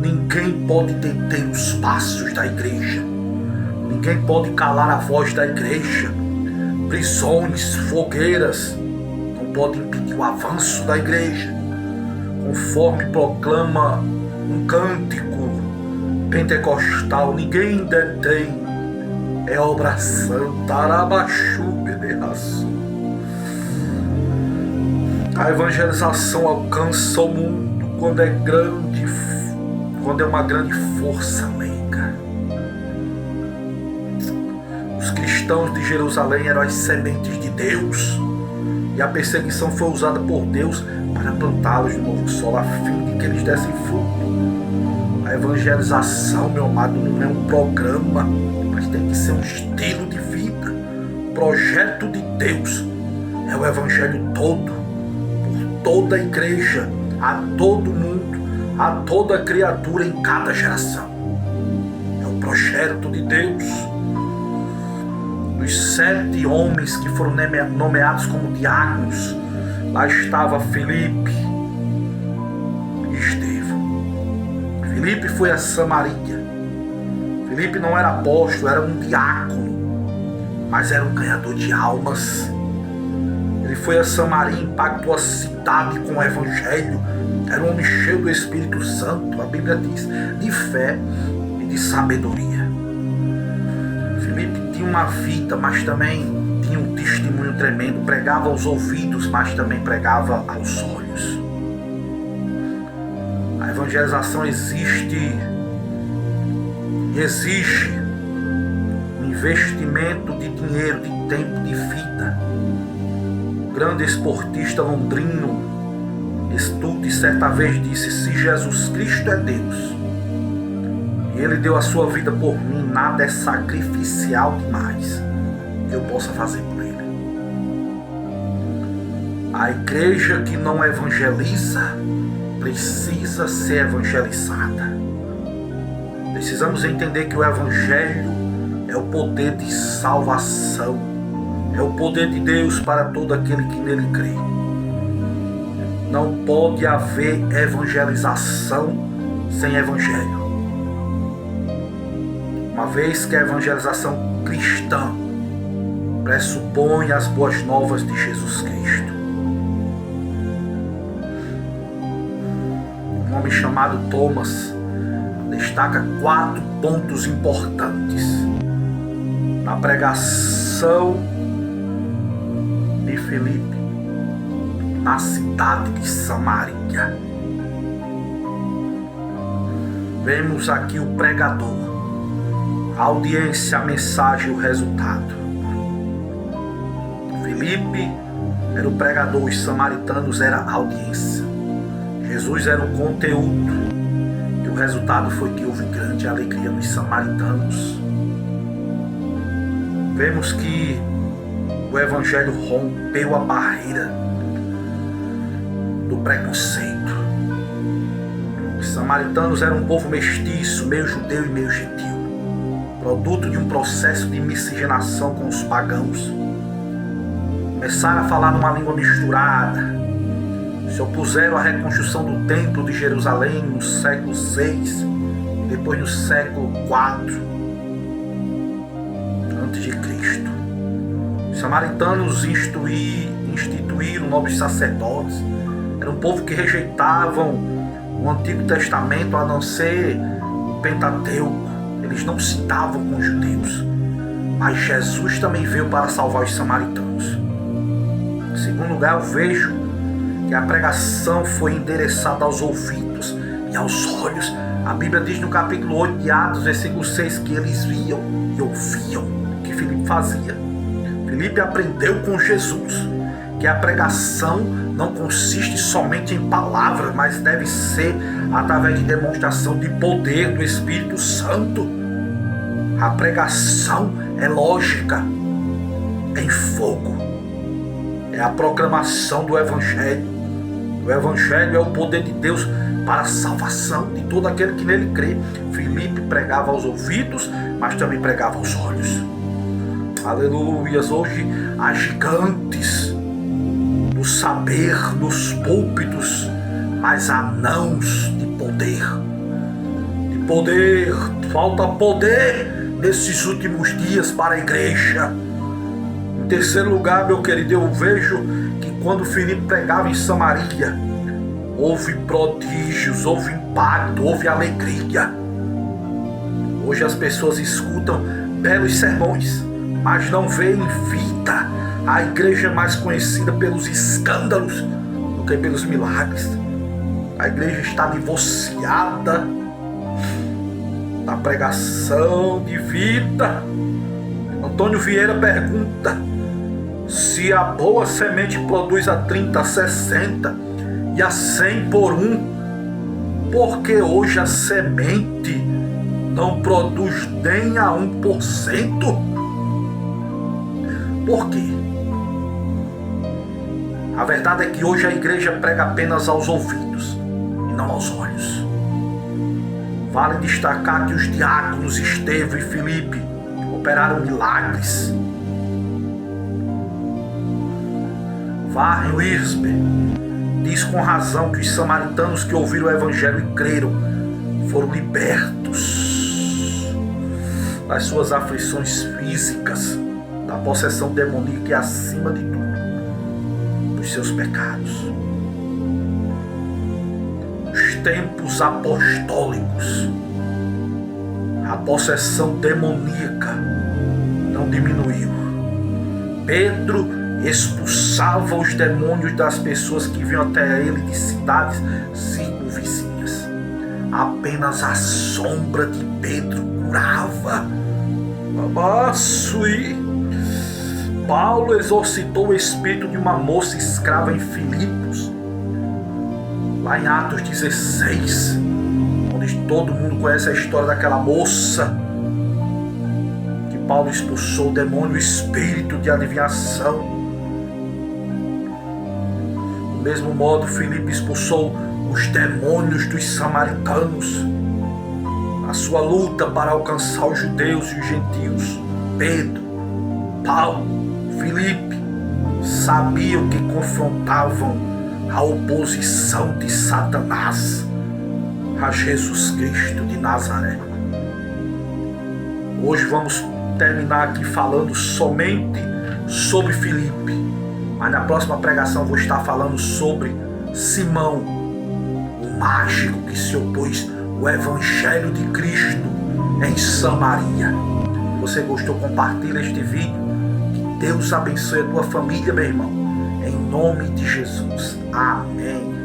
Ninguém pode deter os passos da igreja. Ninguém pode calar a voz da igreja. Prisões, fogueiras não podem impedir o avanço da igreja. Conforme proclama um cântico pentecostal, ninguém detém. É obra santa, arabaxu, bederaço. A evangelização alcança o mundo quando é uma grande força amiga. Os cristãos de Jerusalém eram as sementes de Deus, e a perseguição foi usada por Deus para plantá-los no novo solo, a fim de que eles dessem fruto. A evangelização, meu amado, não é um programa, mas tem que ser um estilo de vida. O projeto de Deus é o evangelho todo, por toda a igreja, a todo mundo, a toda criatura em cada geração. É o projeto de Deus. Dos 7 homens que foram nomeados como diáconos, lá estava Filipe e Estevão. Filipe foi a Samaria. Filipe não era apóstolo, era um diácono, mas era um ganhador de almas. Ele foi a Samaria e impactou a cidade com o evangelho. Era um homem cheio do Espírito Santo, a Bíblia diz, de fé e de sabedoria. Filipe tinha uma vida, mas também tinha um testemunho tremendo. Pregava aos ouvidos, mas também pregava aos olhos. A evangelização exige um investimento de dinheiro, de tempo, de vida. O grande esportista londrino Studd certa vez disse: se Jesus Cristo é Deus e Ele deu a sua vida por mim, nada é sacrificial demais que eu possa fazer por Ele. A igreja que não evangeliza precisa ser evangelizada. Precisamos entender que o evangelho é o poder de salvação, é o poder de Deus para todo aquele que nele crê. Não pode haver evangelização sem evangelho. Uma vez que a evangelização cristã pressupõe as boas novas de Jesus Cristo. Um homem chamado Thomas destaca 4 pontos importantes na pregação de Filipe na cidade de Samaria. Vemos aqui o pregador, a audiência, a mensagem e o resultado. Filipe era o pregador, os samaritanos eram a audiência. Jesus era o conteúdo, e o resultado foi que houve grande alegria nos samaritanos. Vemos que o evangelho rompeu a barreira do preconceito. Os samaritanos eram um povo mestiço, meio judeu e meio gentil, produto de um processo de miscigenação com os pagãos. Começaram a falar numa língua misturada, se opuseram à reconstrução do templo de Jerusalém no século VI e depois no século IV a.C. Os samaritanos instituíram nobres sacerdotes. Era um povo que rejeitavam o Antigo Testamento, a não ser o Pentateuco. Eles não citavam com os judeus. Mas Jesus também veio para salvar os samaritanos. Em segundo lugar, eu vejo que a pregação foi endereçada aos ouvidos e aos olhos. A Bíblia diz no capítulo 8 de Atos, versículo 6, que eles viam e ouviam o que Filipe fazia. Filipe aprendeu com Jesus que a pregação não consiste somente em palavras, mas deve ser através de demonstração de poder do Espírito Santo. A pregação é lógica, é em fogo. É a proclamação do Evangelho. O Evangelho é o poder de Deus para a salvação de todo aquele que nele crê. Filipe pregava aos ouvidos, mas também pregava aos olhos. Aleluias! Hoje há gigantes do saber nos púlpitos, mas há nãos de poder. Poder, falta poder nesses últimos dias para a igreja. Em terceiro lugar, meu querido, eu vejo que quando Filipe pregava em Samaria, houve prodígios, houve impacto, houve alegria. Hoje as pessoas escutam belos sermões, mas não veem vida. A igreja é mais conhecida pelos escândalos do que pelos milagres. A igreja está divorciada da pregação de vida. Antônio Vieira pergunta se a boa semente produz a 30, a 60 e a 100 por um, porque hoje a semente não produz nem a 1%. Por quê? A verdade é que hoje a igreja prega apenas aos ouvidos e não aos olhos. Vale destacar que os diáconos Estevão e Filipe operaram milagres. Warren Wiersbe diz com razão que os samaritanos que ouviram o evangelho e creram foram libertos das suas aflições físicas, da possessão demoníaca e, acima de tudo, dos seus pecados. Nos tempos apostólicos, a possessão demoníaca não diminuiu. Pedro expulsava os demônios das pessoas que vinham até ele de cidades circunvizinhas. Apenas a sombra de Pedro curava. Paulo exorcitou o espírito de uma moça escrava em Filipos, lá em Atos 16, onde todo mundo conhece a história daquela moça que Paulo expulsou o demônio, o espírito de adivinhação. Do mesmo modo, Filipe expulsou os demônios dos samaritanos. A sua luta para alcançar os judeus e os gentios, Pedro, Paulo, Filipe sabiam que confrontavam a oposição de Satanás a Jesus Cristo de Nazaré. Hoje vamos terminar aqui falando somente sobre Filipe, mas na próxima pregação vou estar falando sobre Simão, o mágico que se opôs ao Evangelho de Cristo em Samaria. Se você gostou, compartilha este vídeo. Que Deus abençoe a tua família, meu irmão. Em nome de Jesus. Amém.